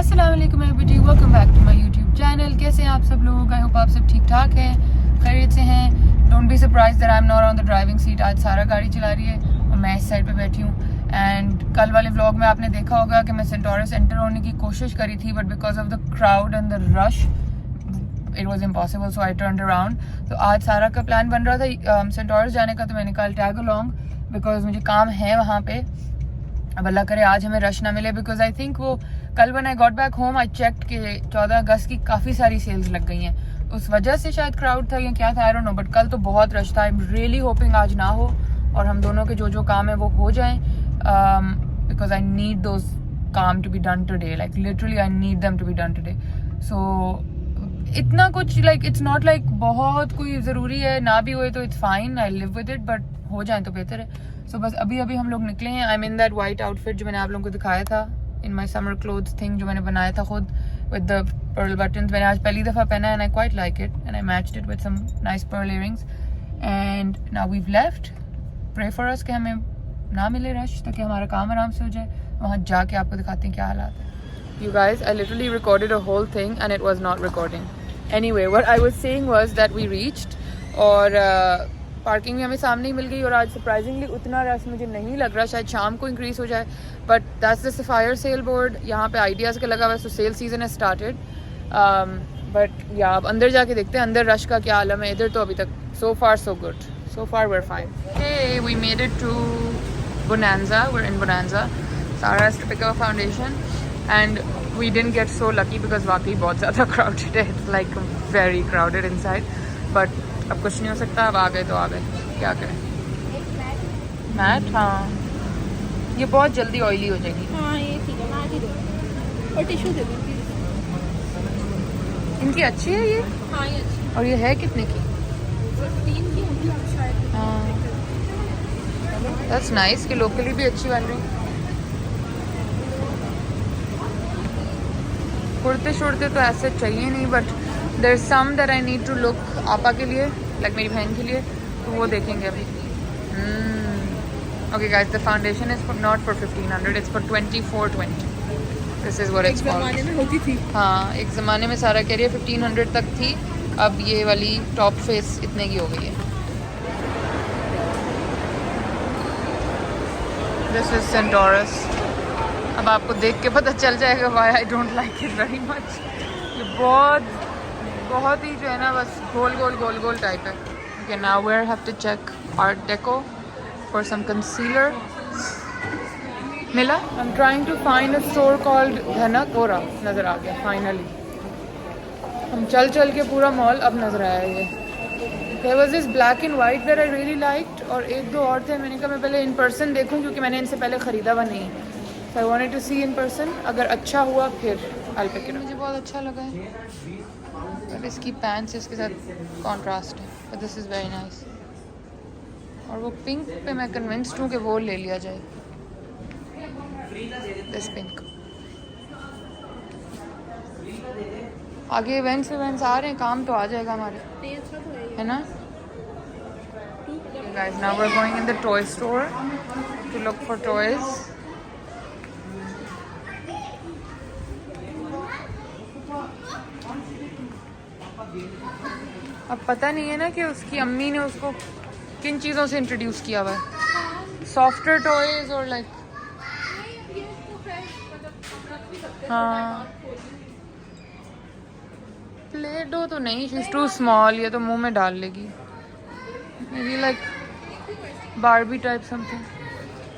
अस्सलाम वालेकुम everybody, welcome back to my YouTube channel. कैसे हैं आप सब लोग? आई होप आप सब ठीक ठाक हैं, खैरियत से हैं। Don't be surprise that I am not on the driving seat. आज सारा गाड़ी चला रही है और मैं इस साइड पे बैठी हूँ। एंड कल वाले व्लॉग में आपने देखा होगा कि मैं सेंटोरस एंटर होने की कोशिश करी थी, but because of the crowd and the rush it was impossible, so I turn around. तो आज सारा का प्लान बन रहा था सेंटोरस जाने का, तो मैंने कहा टैग अलोंग बिकॉज मुझे काम है वहाँ पे। अब अल्लाह करे आज हमें रश ना मिले, बिकॉज आई थिंक वो कल when I got back home I checked कि 14 अगस्त की काफ़ी सारी सेल्स लग गई हैं, उस वजह से शायद क्राउड था या क्या था, आई डोंट नो। बट कल तो बहुत रश था। आई एम रियली होपिंग आज ना हो और हम दोनों के जो काम है वो हो जाएं, बिकॉज आई नीड दोज काम to be done today, like literally I need them to be done today. So इतना कुछ लाइक इट्स नॉट लाइक बहुत कोई ज़रूरी है, ना भी हुए तो it's fine, I live with it, but हो जाए तो बेहतर है। सो बस अभी हम लोग निकले हैं। I am in that white outfit जो मैंने आप लोगों को दिखाया था, इन माई समर क्लोथ्स थिंग जो मैंने बनाया था खुद विद द पर्ल बटन्स। मैंने आज पहली दफ़ा पहना है and I quite like it and I matched it with some nice pearl earrings. And now we've left. Pray for us कि हमें ना मिले रश, ताकि हमारा काम आराम से हो जाए। वहाँ जाके आपको दिखाते हैं क्या हालात है। You guys, I literally recorded a whole thing and it was not recording. Anyway what I was saying was that we reached और पार्किंग भी हमें सामने ही मिल गई। और आज सरप्राइजिंगली उतना रश मुझे नहीं लग रहा, शायद शाम को इंक्रीज हो जाए, but that's the sapphire sale board यहाँ पे आइडियाज़ का लगा हुआ है, सो सेल सीजन है स्टार्टेड। बट या अब अंदर जाके देखते हैं अंदर रश का क्या आलम है। इधर तो अभी तक so far so good, so far we are fine. Hey we made it to Bonanza, we're in Bonanza. Sarah has to pick up a foundation and we didn't get so lucky because वाकई बहुत ज़्यादा crowded है, it's like very crowded inside, but अब कुछ नहीं हो सकता, अब आ गए तो आ गए, क्या करें। मैट, हाँ ये बहुत जल्दी ऑयली हो जाएगी। हाँ ये ठीक है, मैट ही दो और टिश्यू दे दो प्लीज। इनकी अच्छी है ये। हाँ ये अच्छी। और ये है कितने की? 15 की होगी शायद। हाँ दैट्स नाइस कि लोकली भी अच्छी बन रही। कुर्ते शुर्ते तो ऐसे चाहिए नहीं, but there some that I need to look आपा के लिए, लाइक मेरी बहन के लिए, तो वो देखेंगे अभी। Okay guys, the foundation is not for 1500, it's for 2420। This is what it's called. ज़माने में होती थी। हाँ एक ज़माने में सारा कह रही है 1500 तक थी, अब ये वाली टॉप फेस इतने की हो गई है। This is Centaurus. अब आपको देख के पता चल जाएगा why I don't like it very much. ये बहुत ही जो है ना बस गोल टाइप है। Okay now we have to check Art Deco for some concealer. मिला। I am trying to find a store called Dhanak. हो रहा नज़र आ गया फाइनली। हम चल के पूरा मॉल अब नज़र आया ये। There was this black and white that I really liked और एक दो और थे। मैंने कहा मैं पहले इन पर्सन देखूं क्योंकि मैंने इनसे पहले ख़रीदा हुआ नहीं। So I wanted to see in person, अगर अच्छा हुआ फिर I'll pick it up। मुझे बहुत अच्छा लगा है, पर इसकी पैंट्स इसके साथ कॉन्ट्रास्ट है, but this is very nice। और वो पिंक पे मैं कन्विंस्ड हूँ कि वो ले लिया जाए, दिस पिंक। आगे इवेंट्स आ रहे हैं, काम तो आ जाएगा हमारे, है ना। Guys, now we're going in the toy store to look for toys. अब पता नहीं है ना कि उसकी अम्मी ने उसको किन चीज़ों से इंट्रोड्यूस किया हुआ है, सॉफ्टवेयर टॉयज और लाइक। हाँ प्ले डो तो नहीं, शी इज टू स्मॉल, ये तो मुंह में डाल लेगी। Maybe like Barbie type something.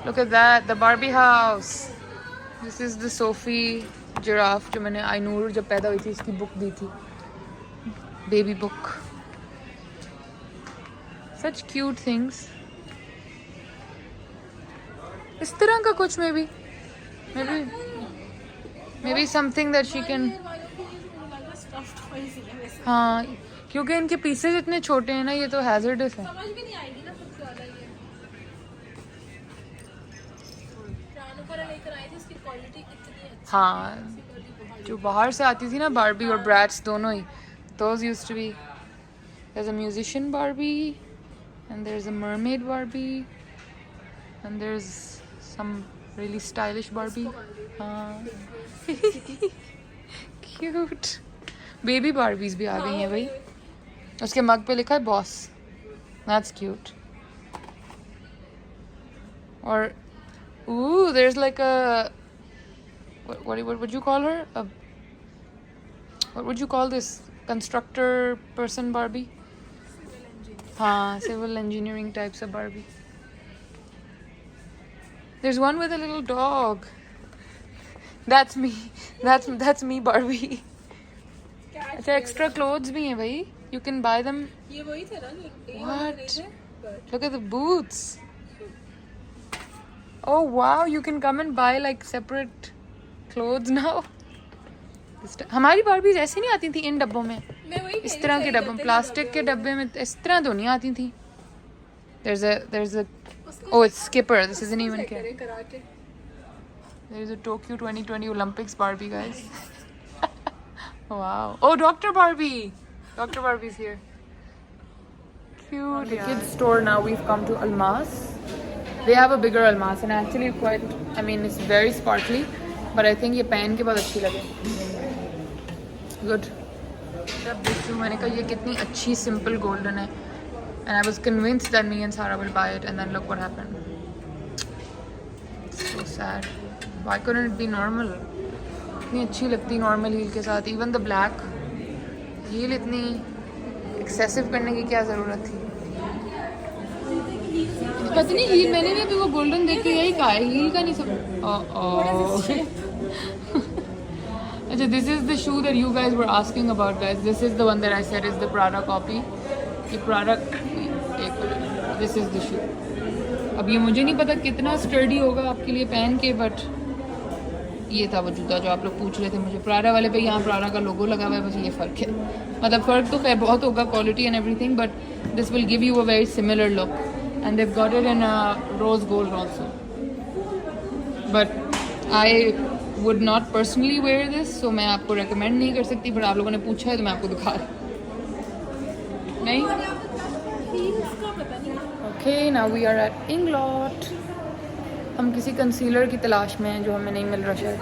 Look at that, the Barbie house. This is the Sophie giraffe जो मैंने आइनूर जब पैदा हुई थी इसकी बुक दी थी, baby book. Such cute things. इस तरह का कुछ maybe something that she can। हाँ क्योंकि इनके पीसेज इतने छोटे हैं ना, ये तो हैजर्डस है। समझ भी नहीं आएगी ना सबसे वाला ये। रानू पर लेकर आई थी, इसकी क्वालिटी कितनी अच्छी। हाँ जो बाहर से आती थी ना बारबी और ब्रैट्स दोनों ही, those used to be, there's a musician Barbie and there's a mermaid Barbie and there's some really stylish Barbie। हाँ क्यूट। बेबी बारबीज भी आ गई हैं भाई। उसके मग पे लिखा है बॉस। That's cute. और ooh, there's like a what would you call her? What would you call this constructor person Barbie? हाँ, civil engineering types of Barbie. There's one with a little dog. That's me. That's me Barbie. अच्छा extra clothes भी हैं भाई. You can buy them. ये वही थे ना जो What? Look at the boots. Oh wow, you can come and buy like separate clothes now. हमारी बारबीज ऐसी नहीं आती थी इन डब्बों में. मैं वही इस तरह के डब्बे, प्लास्टिक के डब्बे में इस तरह तो नहीं आती थी. There's a oh, it's Skipper. This isn't even care. Karate. There is a Tokyo 2020 Olympics Barbie, guys. Wow. Oh, Dr. Barbie. Dr. Barbie's here. Cute. The kids store now. We've come to Almas. They have a bigger Almas and actually quite. I mean, it's very sparkly, but I think ये पहन के बहुत अच्छी लगे. Good. जब देखूँ मैंने कहा ये कितनी अच्छी simple golden है. And I was convinced that me and Sarah will buy it, and then look what happened. So sad. Why couldn't it be normal? इतनी अच्छी लगती normal heel के साथ. Even the black heel इतनी excessive करने की क्या ज़रूरत थी? पता नहीं heel मैंने भी अभी वो golden देख के यही कहा है heel का नहीं सब. अच्छा, this is the shoe that you guys were asking about, guys. This is the one that I said is the Prada copy. ये product this is the shoe. अब ये मुझे नहीं पता कितना स्टर्डी होगा आपके लिए पहन के, बट ये था वो जूता जो आप लोग पूछ रहे थे मुझे. प्राडा वाले पे यहाँ प्राडा का लोगो लगा हुआ है, बस ये फ़र्क है. मतलब फ़र्क तो खैर बहुत होगा, quality and everything, but this will give you a very similar look and they've got it in rose gold also. But I would not personally wear this, so मैं आपको रिकमेंड नहीं कर सकती, बट आप लोगों ने पूछा है तो मैं आपको दिखा रही. नहीं. Okay, now we are at Inglot. हम किसी कंसीलर की तलाश में हैं जो हमें नहीं मिल रहा शायद.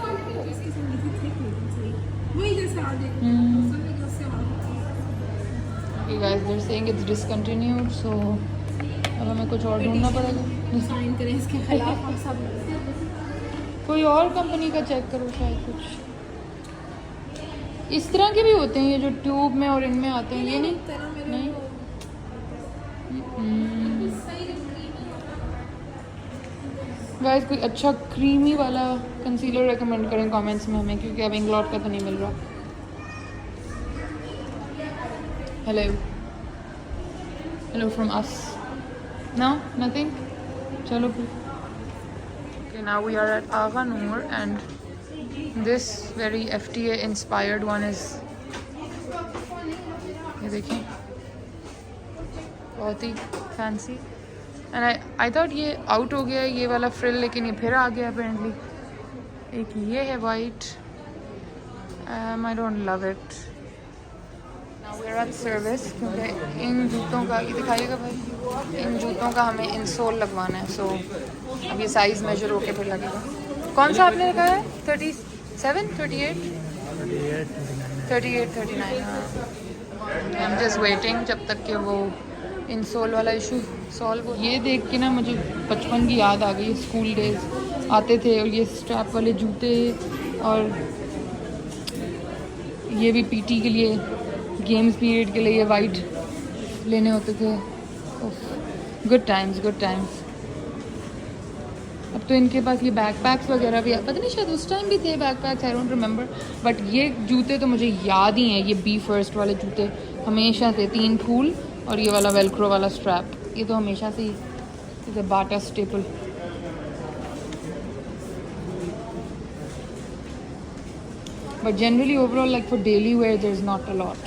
Okay guys, they're saying it's discontinued, so अब हमें कुछ और ढूंढना पड़ेगा. साइन करें इसके खिलाफ हम सब. कोई और कंपनी का चेक करो, शायद कुछ इस तरह के भी होते हैं ये जो ट्यूब में और इनमें आते हैं. ये नहीं. गाइस कोई अच्छा क्रीमी वाला कंसीलर रेकमेंड करें कमेंट्स में हमें, क्योंकि अब इंग्लॉट का तो नहीं मिल रहा. Hello from us. No nothing. चलो फिर. Okay, now we are at Agha Noor and this very FTA inspired one is, ये देखें बहुत ही फैंसी. एंड आई थॉट ये आउट हो गया है ये वाला फ्रिल, लेकिन ये फिर आ गया अपेरेंटली. एक ये है white. I don't love it. Now we are at service, क्योंकि इन जूतों का ये दिखाइएगा भाई, इन जूतों का हमें इंसोल लगवाना है. सो अब ये साइज़ मेजर होके फिर लगेगा. कौन सा आपने रखा है? 37, 38, 38, 39. आई एम जस्ट वेटिंग जब तक कि वो इंसोल वाला इशू सॉल्व हो. ये देख के ना मुझे बचपन की याद आ गई. स्कूल डेज आते थे और ये स्ट्रैप वाले जूते, और ये भी पीटी के लिए गेम्स पीरियड के लिए ये वाइट लेने होते थे. Good times, good times. अब तो इनके पास ये बैकपैक्स वगैरह भी, पता नहीं शायद उस टाइम भी थे backpacks, I don't remember. But ये जूते तो मुझे याद ही हैं. ये बी फर्स्ट वाले जूते हमेशा थे, 3 फूल और ये वाला वेलक्रो वाला स्ट्रैप. ये तो हमेशा से ही Bata staple. But generally overall like for daily wear there is not a lot.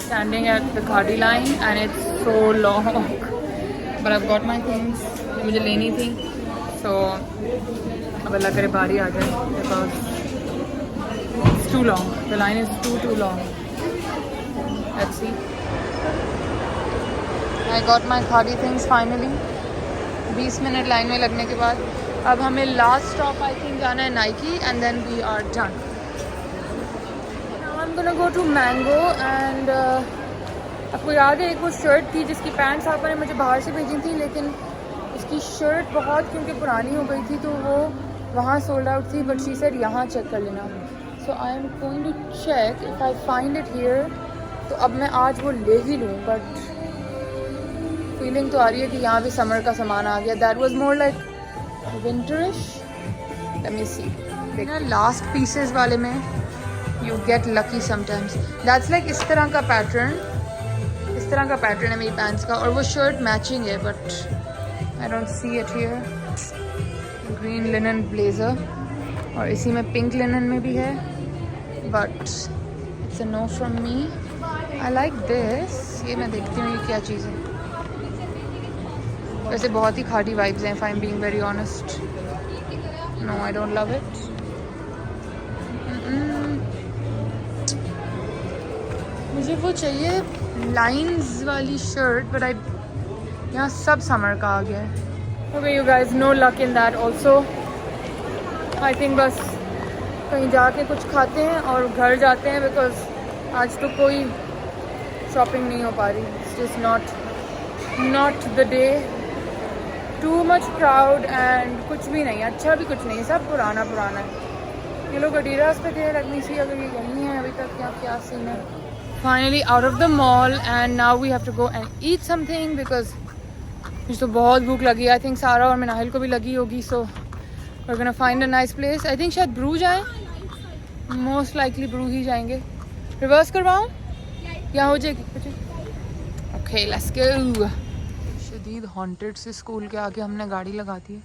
Standing at the Khaadi line and it's so long, but I got my things जो मुझे लेनी थी. सो अब अल्लाह करे बारी आ जाए, because it's too long. The line is too long. Let's see. I got my Khaadi things finally. 20 minute line में लगने के बाद अब हमें लास्ट स्टॉप आई थिंक जाना है Nike, and then we are done. I'm gonna go to Mango and आपको याद है एक वो शर्ट थी जिसकी पैंट्स आपने मुझे बाहर से भेजी थी, लेकिन उसकी शर्ट बहुत क्योंकि पुरानी हो गई थी तो वो वहाँ सोल्ड आउट थी, बट शी सेड यहाँ चेक कर लेना. So I am going to check if I find it here. तो अब मैं आज वो ले ही लूँ, बट फीलिंग तो आ रही है कि यहाँ भी समर का सामान आ गया. That was more like winterish. Let me see. देखना लास्ट पीसेस वाले में you get lucky sometimes. That's like इस तरह का पैटर्न है मेरी पैंट्स का, और वो शर्ट मैचिंग है, but I don't see it here. Green linen blazer, और इसी में पिंक लिनन में भी है, but it's a know from me. I like this. ये मैं देखती हूँ ये क्या चीज़ है. वैसे बहुत ही खाटी वाइब्स हैं, if I am being very honest. No I don't love it. मुझे वो चाहिए लाइंस वाली शर्ट, बट यहाँ सब समर का आ गया है. Okay you guys, no luck in that also. I think बस कहीं जाके कुछ खाते हैं और घर जाते हैं, बिकॉज आज तो कोई शॉपिंग नहीं हो पा रही. It's just not the day. Too much crowd and कुछ भी नहीं, अच्छा भी कुछ नहीं, सब पुराना है. ये लोग अडीडास पे थे. लेट मी सी अगर ये यहीं है अभी तक क्या सीन है. Finally out of the mall and now we have to go and eat something, because मुझे तो बहुत भूख लगी. आई थिंक सारा और मिनाहिल को भी लगी होगी. So we are gonna find a nice place. I think शायद ब्रू जाए, मोस्ट लाइकली ब्रू ही जाएंगे. रिवर्स करवाऊँ या हो जाएगी? Okay let's go. शदीद हॉन्टेड से स्कूल के आगे हमने गाड़ी लगा दी है.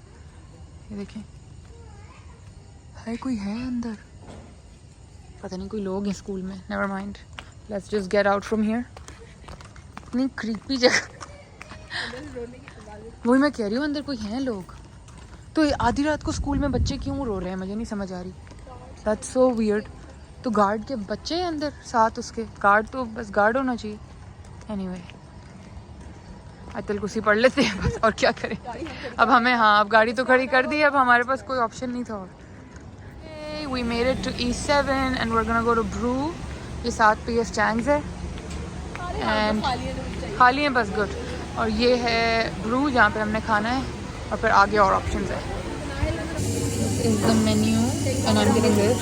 ये देखें, है कोई है अंदर? पता नहीं कोई लोग हैं स्कूल में. Never mind, let's just get out from here. इतनी क्रीपी जगह. वही मैं कह रही हूँ, अंदर कोई हैं लोग. तो आधी रात को स्कूल में बच्चे क्यों रो रहे हैं, मुझे नहीं समझ आ रही. That's so weird. तो गार्ड के बच्चे हैं अंदर साथ, उसके गार्ड तो बस गार्ड होना चाहिए. एनीवे आयतल कुर्सी पढ़ लेते हैं बस, और क्या करें. अब हमें अब गाड़ी तो खड़ी कर दी, अब हमारे पास कोई ऑप्शन नहीं था. और we made it to E7 and we're gonna go to Brew. ये साथ पे ये स्टैंड्स है एंड खाली हैं बस. गुड. और ये है ब्रू जहाँ पे हमने खाना है, और फिर आगे और ऑप्शंस है. Is the menu and I'm getting this.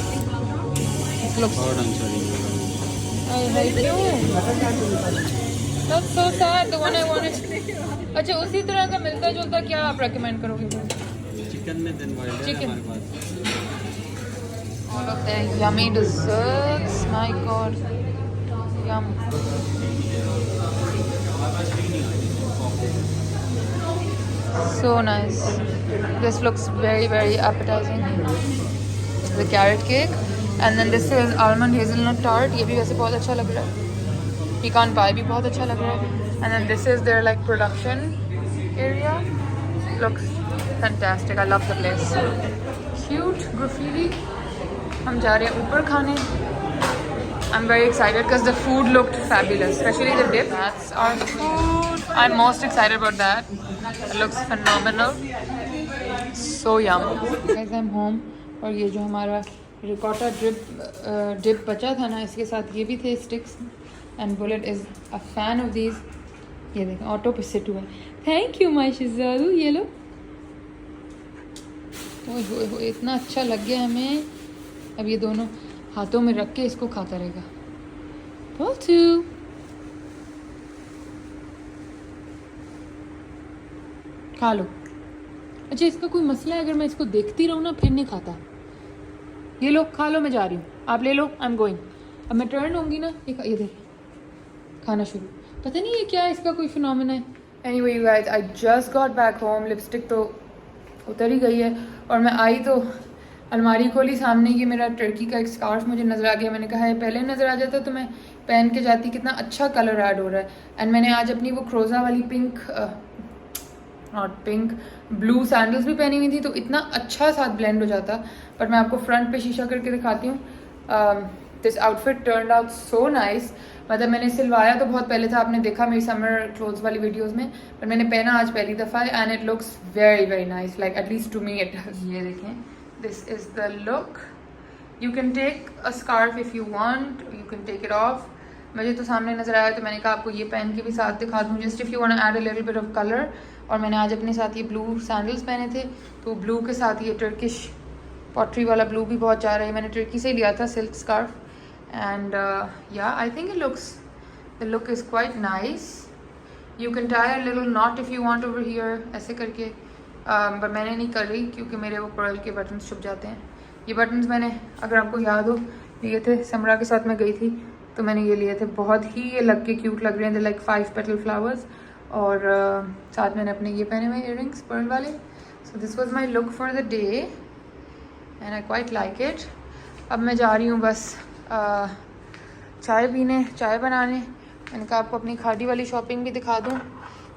It looks. I hate you. That's so sad. The one I wanted. अच्छा उसी तरह का मिलता जुलता क्या आप रेकमेंड करोगे? चिकन में दिन वाले चिकन. हमारे पास. All of the yummy desserts. My God, yum. So nice. This looks very appetizing. The carrot cake, and then this is almond hazelnut tart. ये भी वैसे बहुत अच्छा लग रहा है. Pecan pie भी बहुत अच्छा लग रहा है. And then this is their like production area. Looks fantastic. I love the place. Cute graffiti. हम जा रहे हैं ऊपर खाने. I'm very excited because the food looked fabulous, especially the dip. That's our food. I'm most excited about that. It looks phenomenal. So yum. Guys, I'm home. और ये जो हमारा रिकॉटा डिप बचा था ना, इसके साथ ये भी थे sticks. And Bullet is a fan of these. ये देखें ऑटो पे सिट हुआ. थैंक यू माय शिज़ारू. ये लो. ओह इतना अच्छा लग गया हमें. अब ये दोनों हाथों में रख के इसको खाता रहेगा. बोलू खा लो. अच्छा इसका कोई मसला है, अगर मैं इसको देखती रहूँ ना फिर नहीं खाता. ये लो खा लो, मैं जा रही हूँ, आप ले लो. आई एम गोइंग. अब मैं टर्न होंगी ना, ये देख खाना शुरू. पता नहीं ये क्या है, इसका कोई फिनोमेना है. Anyway you guys, I just got back home. Lipstick तो उतर ही गई है, और मैं आई तो अलमारी खोली, सामने ये मेरा टर्की का एक स्कार्फ मुझे नज़र आ गया. मैंने कहा है पहले नज़र आ जाता तो मैं पहन के जाती. कितना अच्छा कलर ऐड हो रहा है. एंड मैंने आज अपनी वो क्रोज़ा वाली ब्लू सैंडल्स भी पहनी हुई थी, तो इतना अच्छा साथ ब्लेंड हो जाता. बट मैं आपको फ्रंट पे शीशा करके दिखाती हूँ. This outfit turned out so nice. मतलब मैंने सिलवाया तो बहुत पहले था, आपने देखा मेरी समर क्लोथ्स वाली वीडियोस में, पर मैंने पहना आज पहली दफ़ा है. And it looks very nice, like at least to me it does. ये देखें, this is the look. You can take a scarf if you want, you can take it off. मुझे तो सामने नज़र आया तो मैंने कहा आपको ये पहन के भी साथ दिखा दूँ, just if you want to add a little bit of colour. और मैंने आज अपने साथ ये ब्लू सैंडल्स पहने थे, तो ब्लू के साथ ये टर्किश पॉटरी वाला ब्लू भी बहुत जा रहा है, मैंने टर्की से ही लिया था सिल्क स्कार्फ। एंड या I think the look is quite nice. You can tie a little not if you want over here, ऐसे करके, पर मैंने नहीं कर रही क्योंकि मेरे वो पर्ल के बटन्स छुप जाते हैं। ये बटन्स मैंने, अगर आपको याद हो, लिए थे समरा के साथ मैं गई थी तो मैंने ये लिए थे, बहुत ही ये लग के क्यूट लग रहे हैं, लाइक 5 पेटल फ्लावर्स। और साथ मैंने अपने ये पहने हुए इयररिंग्स पर्ल वाले। So this was my look for the day and I quite like it. अब मैं जा रही हूँ बस चाय पीने, चाय बनाने। मैंने कहा आपको अपनी खाड़ी वाली शॉपिंग भी दिखा दूँ।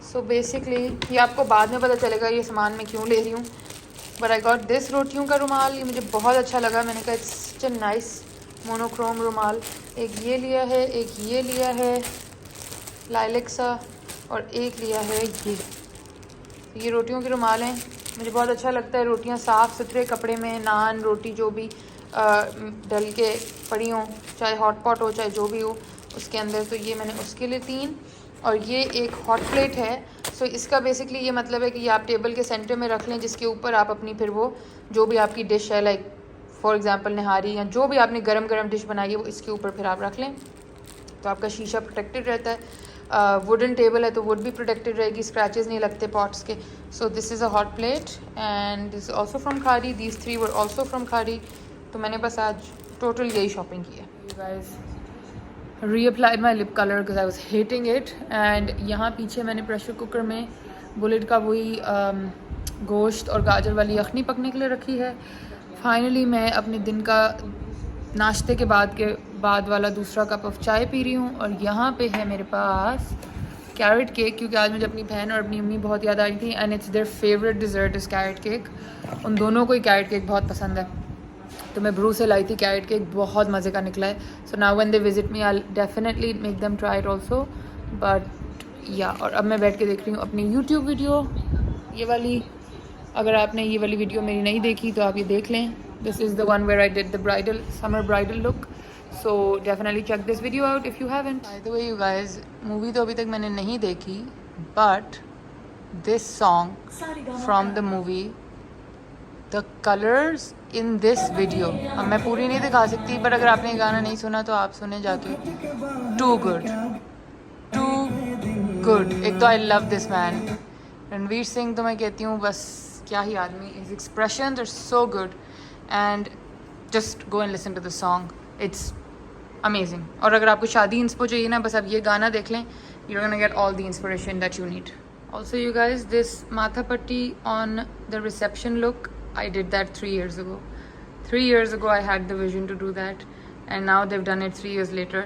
सो बेसिकली ये आपको बाद में पता चलेगा ये सामान मैं क्यों ले रही हूँ, बट आई गॉट दिस रोटियों का रुमाल, ये मुझे बहुत अच्छा लगा। मैंने कहा it's such a nice monochrome रुमाल। एक ये लिया है, एक ये लिया है लाइलेक सा, और एक लिया है ये रोटियों के रुमाल हैं। मुझे बहुत अच्छा लगता है रोटियां साफ़ सुथरे कपड़े में, नान रोटी जो भी डल के पड़ी हों, चाहे हॉट पॉट हो चाहे जो भी हो उसके अंदर। तो ये मैंने उसके लिए 3, और ये एक हॉट प्लेट है। सो इसका बेसिकली ये मतलब है कि ये आप टेबल के सेंटर में रख लें, जिसके ऊपर आप अपनी फिर वो जो भी आपकी डिश है, लाइक फॉर एग्जांपल निहारी या जो भी आपने गरम गरम डिश बनाई है वो इसके ऊपर फिर आप रख लें, तो आपका शीशा प्रोटेक्टेड रहता है। वुडन टेबल है तो वुड भी प्रोटेक्टेड रहेगी, स्क्रैचेस नहीं लगते पॉट्स के। So this is a hot plate and this also from खाड़ी, दीज 3 वर ऑल्सो फ्रॉम खाड़ी। तो मैंने बस आज टोटल यही शॉपिंग की है। You guys reapplied my lip colour because I was hating it. And यहाँ पीछे मैंने प्रेशर कुकर में बुलेट का वही गोश्त और गाजर वाली यखनी पकने के लिए रखी है। फाइनली मैं अपने दिन का नाश्ते के बाद वाला दूसरा कप ऑफ चाय पी रही हूँ। और यहाँ पे है मेरे पास कैरेट केक, क्योंकि आज मुझे अपनी बहन और अपनी अम्मी बहुत याद आ रही थी and it's their favourite dessert is carrot cake. उन दोनों को ही कैरेट केक बहुत पसंद है, तो मैं ब्रू से लाई थी कैरेट केक, बहुत मज़े का निकला है। So now when they visit me I definitely make them try it also. But या, और अब मैं बैठ के देख रही हूँ अपनी यूट्यूब वीडियो, ये वाली। अगर आपने ये वाली वीडियो मेरी नहीं देखी तो आप ये देख लें। This is the one where I did the bridal summer bridal look, so definitely check this video out if you haven't. By the way you guys, movie तो अभी तक मैंने नहीं देखी, but this song from the movie, the colours in this video, अब मैं पूरी नहीं दिखा सकती, पर अगर आपने गाना नहीं सुना तो आप सुने जाके। Too good, too good. एक तो I love this man Ranveer Singh, तो मैं कहती हूँ बस क्या ही आदमी, his expressions are so good and just go and listen to the song, it's amazing. और अगर आपको शादी इंस्पो चाहिए ना, बस आप ये गाना देख लें, you are gonna get all the inspiration that you need. Also you guys, this matha patti on the reception look, I did that 3 years ago. 3 years ago I had the vision to do that and now they've done it 3 years later.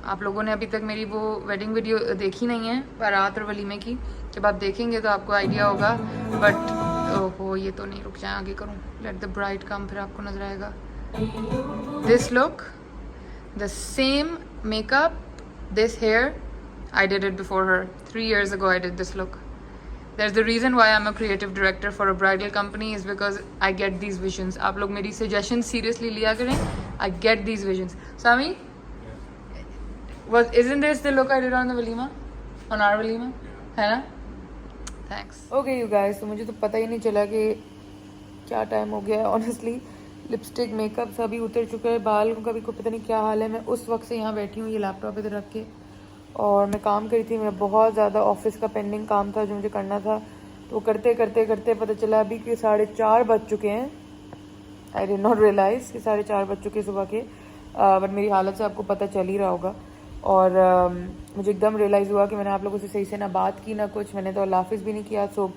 आप लोगों ने अभी तक मेरी वो wedding video देखी नहीं है, बारात और वलीमे की, जब आप देखेंगे तो आपको आइडिया होगा। बट ओहो, ये तो नहीं, रुक जाए आगे करूँ, लेट द ब्राइड कम, फिर आपको नजर आएगा। This look, the same makeup, this hair, I did it before her. 3 years ago I did this look. There's the reason why I'm a creative director for a bridal company is because I get these visions. आप लोग मेरी suggestions seriously लिया करें. I get these visions. Sami, isn't this the look I did on the walima, on our walima? है ना? Thanks. Okay, you guys. तो मुझे तो पता ही नहीं चला कि क्या टाइम हो गया है. Honestly, लिपस्टिक, मेकअप सभी उतर चुका है. बाल का भी पता नहीं क्या हाल है. मैं उस वक्त से यहाँ बैठी हूँ, ये लैपटॉप इधर रख के, और मैं काम करी थी। मेरा बहुत ज़्यादा ऑफिस का पेंडिंग काम था जो मुझे करना था, तो करते करते करते पता चला अभी कि 4:30 बज चुके हैं। आई डिड नॉट रियलाइज़ कि 4:30 बज चुके सुबह के, बट मेरी हालत से आपको पता चल ही रहा होगा। और मुझे एकदम रियलाइज़ हुआ कि मैंने आप लोगों से सही से ना बात की ना कुछ, मैंने तो हाफिज़ भी नहीं किया। So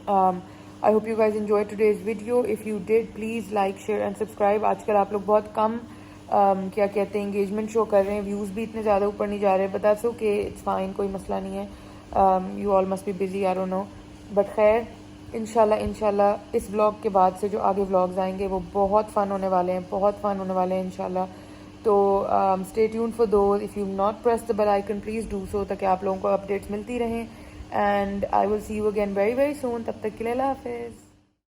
I hope you guys enjoy today's video. If you did, please like, share and subscribe. आजकल आप लोग बहुत कम क्या कहते हैं इंगेजमेंट शो कर रहे हैं, व्यूज़ भी इतने ज़्यादा ऊपर नहीं जा रहे, बता सो कि इट्स फाइन, कोई मसला नहीं है। You all must be busy, I don't know, but खैर इंशाल्लाह इस व्लॉग के बाद से जो आगे व्लॉग्स आएंगे वो बहुत फ़न होने वाले हैं, बहुत फ़न होने वाले हैं इंशाल्लाह। तो stay tuned for those. If you not press the bell icon, please do so, ताकि आप लोगों को अपडेट्स मिलती रहें। And I will see you again very very soon. तब तक के लिए अल्लाह हाफिज़।